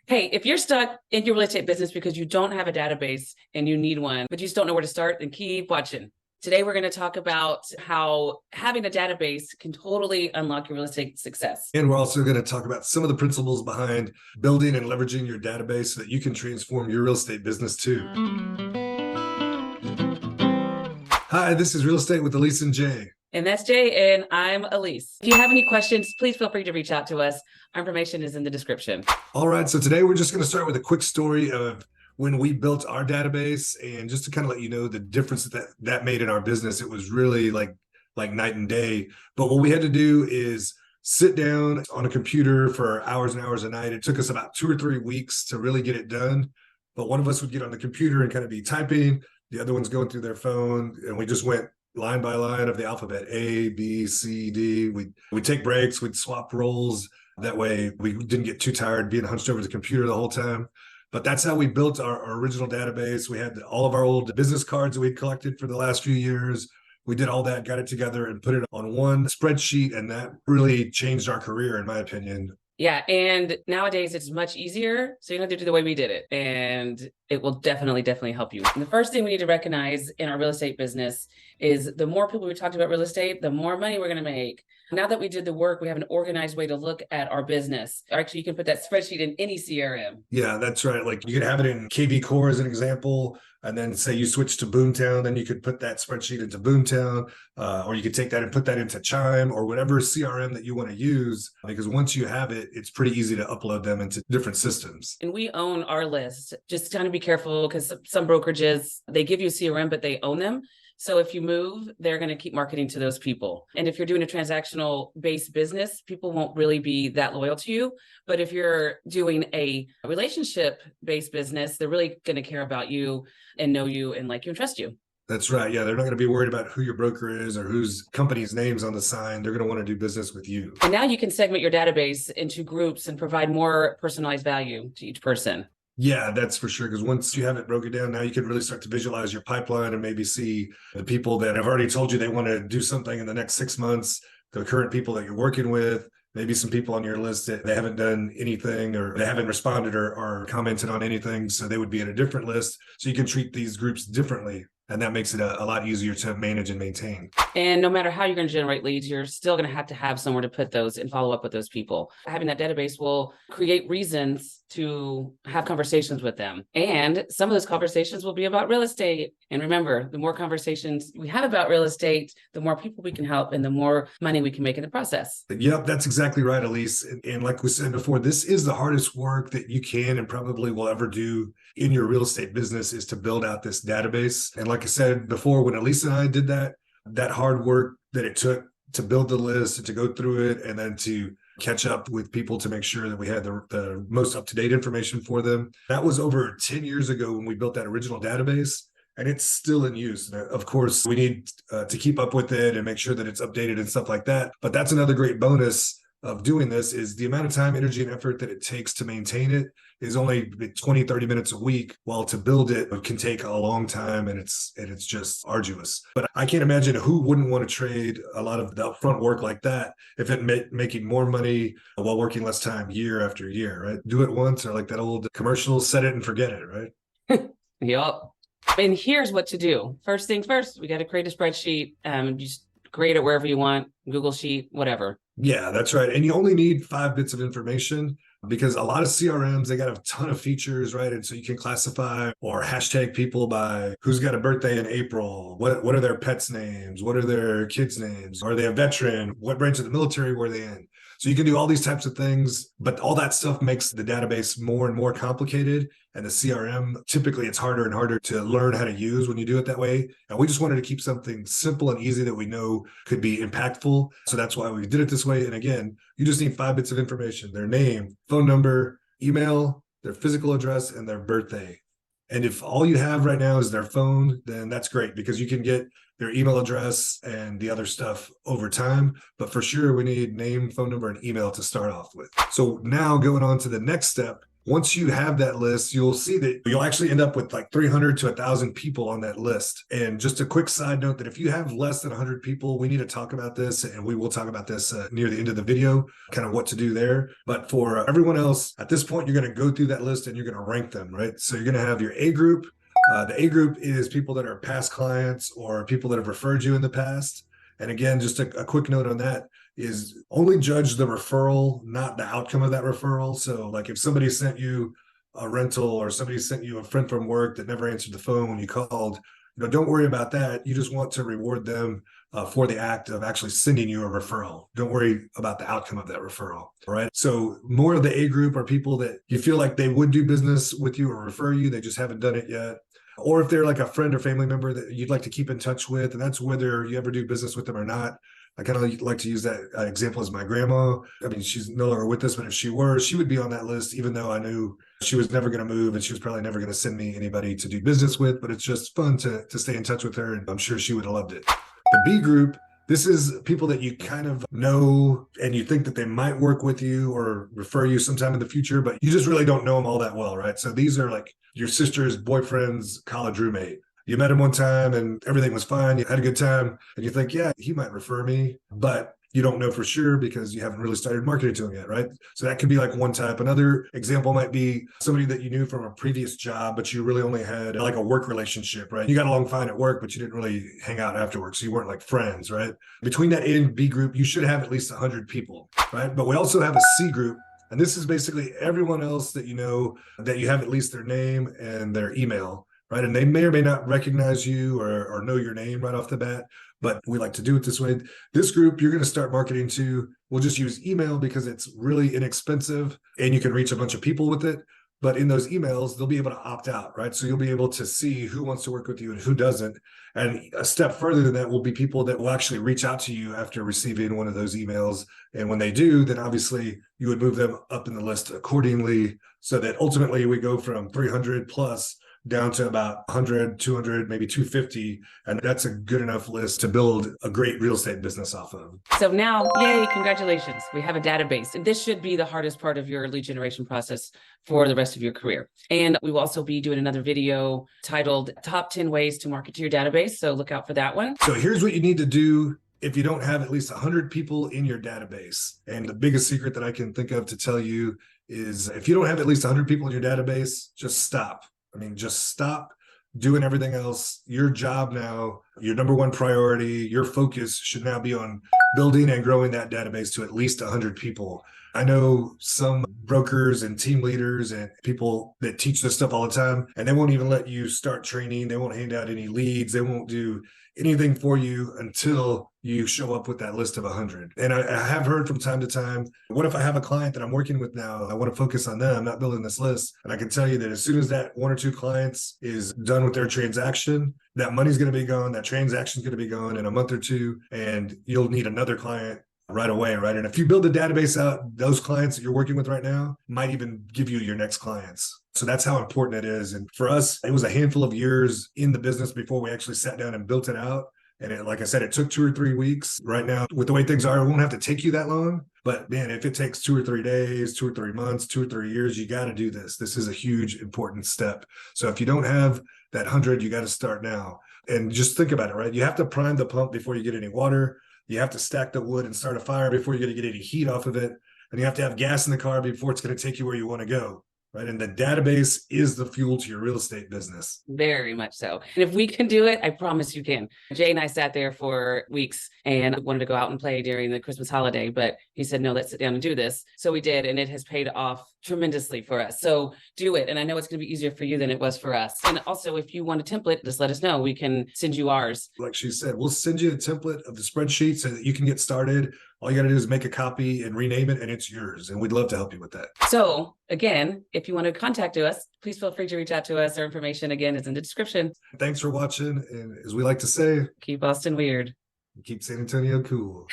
Hey, if you're stuck in your real estate business because you don't have a database and you need one, but you just don't know where to start, then keep watching. Today, we're going to talk about how having a database can totally unlock your real estate success. And we're also going to talk about some of the principles behind building and leveraging your database so that you can transform your real estate business too. Hi, this is Real Estate with Alyse and Jay. And that's Jay, and I'm Alyse. If you have any questions, please feel free to reach out to us. Our information is in the description. All right, so today we're just going to start with a quick story of when we built our database, and just to kind of let you know the difference that made in our business. It was really like night and day. But what we had to do is sit down on a computer for hours and hours a night. It took us about 2 or 3 weeks to really get it done. But one of us would get on the computer and kind of be typing, the other one's going through their phone, and we just went line by line of the alphabet, A, B, C, D. We'd take breaks, we'd swap roles. That way we didn't get too tired being hunched over the computer the whole time. But that's how we built our original database. We had all of our old business cards that we'd collected for the last few years. We did all that, got it together and put it on one spreadsheet. And that really changed our career, in my opinion. Yeah. And nowadays it's much easier. So you don't have to do the way we did it. And it will definitely help you. And the first thing we need to recognize in our real estate business is the more people we talk to about real estate, the more money we're going to make. Now that we did the work, we have an organized way to look at our business. Actually, you can put that spreadsheet in any CRM. Yeah, that's right. Like you could have it in KV Core as an example, and then say you switch to Boomtown, then you could put that spreadsheet into Boomtown, or you could take that and put that into Chime or whatever CRM that you want to use. Because once you have it, it's pretty easy to upload them into different systems. And we own our list. Just kind of be careful because some brokerages, they give you CRM, but they own them. So if you move, they're going to keep marketing to those people. And if you're doing a transactional based business, people won't really be that loyal to you. But if you're doing a relationship based business, they're really going to care about you and know you and like you and trust you. That's right. Yeah, they're not going to be worried about who your broker is or whose company's name's on the sign. They're going to want to do business with you. And now you can segment your database into groups and provide more personalized value to each person. Yeah, that's for sure. Because once you have it broken down, now you can really start to visualize your pipeline and maybe see the people that have already told you they want to do something in the next 6 months, the current people that you're working with, maybe some people on your list that they haven't done anything or they haven't responded or commented on anything. So they would be in a different list. So you can treat these groups differently. And that makes it a lot easier to manage and maintain. And no matter how you're going to generate leads, you're still going to have somewhere to put those and follow up with those people. Having that database will create reasons to have conversations with them. And some of those conversations will be about real estate. And remember, the more conversations we have about real estate, the more people we can help and the more money we can make in the process. Yep, that's exactly right, Alyse. And like we said before, this is the hardest work that you can and probably will ever do in your real estate business, is to build out this database. And like I said before, when Alyse and I did that hard work that it took to build the list and to go through it and then to catch up with people to make sure that we had the most up-to-date information for them. That was over 10 years ago when we built that original database, and it's still in use. And of course, we need to keep up with it and make sure that it's updated and stuff like that. But that's another great bonus of doing this, is the amount of time, energy, and effort that it takes to maintain it is only 20, 30 minutes a week, while to build it can take a long time, and it's just arduous. But I can't imagine who wouldn't want to trade a lot of the upfront work like that if it meant making more money while working less time year after year, right? Do it once, or like that old commercial, set it and forget it, right? Yep. And here's what to do. First things first, we got to create a spreadsheet. Just create it wherever you want, Google Sheet, whatever. Yeah, that's right. And you only need 5 bits of information, because a lot of CRMs, they got a ton of features, right? And so you can classify or hashtag people by who's got a birthday in April, what are their pets' names, what are their kids' names, are they a veteran, what branch of the military were they in? So you can do all these types of things, but all that stuff makes the database more and more complicated. And the CRM, typically it's harder and harder to learn how to use when you do it that way. And we just wanted to keep something simple and easy that we know could be impactful. So that's why we did it this way. And again, you just need 5 bits of information: their name, phone number, email, their physical address, and their birthday. And if all you have right now is their phone, then that's great, because you can get their email address and the other stuff over time. But for sure, we need name, phone number, and email to start off with. So now going on to the next step, once you have that list, you'll see that you'll actually end up with like 300 to 1,000 people on that list. And just a quick side note that if you have less than 100 people, we need to talk about this, and we will talk about this near the end of the video, kind of what to do there. But for everyone else, at this point, you're going to go through that list and you're going to rank them, right? So you're going to have your A group. The A group is people that are past clients or people that have referred you in the past. And again, just a quick note on that is only judge the referral, not the outcome of that referral. So like if somebody sent you a rental or somebody sent you a friend from work that never answered the phone when you called, don't worry about that. You just want to reward them for the act of actually sending you a referral. Don't worry about the outcome of that referral. All right. So more of the A group are people that you feel like they would do business with you or refer you. They just haven't done it yet. Or if they're like a friend or family member that you'd like to keep in touch with, and that's whether you ever do business with them or not. I kind of like to use that example as my grandma. I mean, she's no longer with us, but if she were, she would be on that list, even though I knew she was never going to move and she was probably never going to send me anybody to do business with. But it's just fun to stay in touch with her, and I'm sure she would have loved it. The B group, this is people that you kind of know and you think that they might work with you or refer you sometime in the future, but you just really don't know them all that well, right? So these are like your sister's boyfriend's college roommate. You met him one time and everything was fine. You had a good time and you think, yeah, he might refer me, but you don't know for sure because you haven't really started marketing to him yet, right? So that could be like one type. Another example might be somebody that you knew from a previous job, but you really only had like a work relationship, right? You got along fine at work, but you didn't really hang out afterwards. So you weren't like friends, right? Between that A and B group, you should have at least 100 people, right? But we also have a C group. And this is basically everyone else that you know that you have at least their name and their email, right? And they may or may not recognize you or know your name right off the bat, but we like to do it this way. This group you're going to start marketing to, we'll just use email because it's really inexpensive and you can reach a bunch of people with it. But in those emails, they'll be able to opt out, right? So you'll be able to see who wants to work with you and who doesn't. And a step further than that will be people that will actually reach out to you after receiving one of those emails. And when they do, then obviously you would move them up in the list accordingly so that ultimately we go from 300 plus down to about 100, 200, maybe 250. And that's a good enough list to build a great real estate business off of. So now, yay, congratulations. We have a database. And this should be the hardest part of your lead generation process for the rest of your career. And we will also be doing another video titled Top 10 Ways to Market to Your Database. So look out for that one. So here's what you need to do if you don't have at least 100 people in your database. And the biggest secret that I can think of to tell you is if you don't have at least 100 people in your database, just stop. I mean, just stop doing everything else. Your job now, your number one priority, your focus should now be on building and growing that database to at least 100 people. I know some brokers and team leaders and people that teach this stuff all the time, and they won't even let you start training. They won't hand out any leads. They won't do anything for you until you show up with that list of 100. And I have heard from time to time, what if I have a client that I'm working with now? I want to focus on them. I'm not building this list. And I can tell you that as soon as that one or two clients is done with their transaction, that money's going to be gone. That transaction's going to be gone in a month or two, and you'll need another client right away, right? And if you build a database out, those clients that you're working with right now might even give you your next clients. So that's how important it is. And for us, it was a handful of years in the business before we actually sat down and built it out. And it, like I said, it took 2 or 3 weeks. Right now, with the way things are, it won't have to take you that long. But man, if it takes 2 or 3 days, 2 or 3 months, 2 or 3 years, you got to do this. This is a huge, important step. So if you don't have that 100, you got to start now. And just think about it, right? You have to prime the pump before you get any water. You have to stack the wood and start a fire before you're going to get any heat off of it. And you have to have gas in the car before it's going to take you where you want to go. Right. And the database is the fuel to your real estate business. Very much so. And if we can do it, I promise you can. Jay and I sat there for weeks and wanted to go out and play during the Christmas holiday, but he said, no, let's sit down and do this. So we did, and it has paid off tremendously for us. So do it. And I know it's going to be easier for you than it was for us. And also, if you want a template, just let us know. We can send you ours. Like she said, we'll send you the template of the spreadsheet so that you can get started. All you got to do is make a copy and rename it, and it's yours. And we'd love to help you with that. So again, if you want to contact us, please feel free to reach out to us. Our information, again, is in the description. Thanks for watching. And as we like to say, keep Austin weird. Keep San Antonio cool.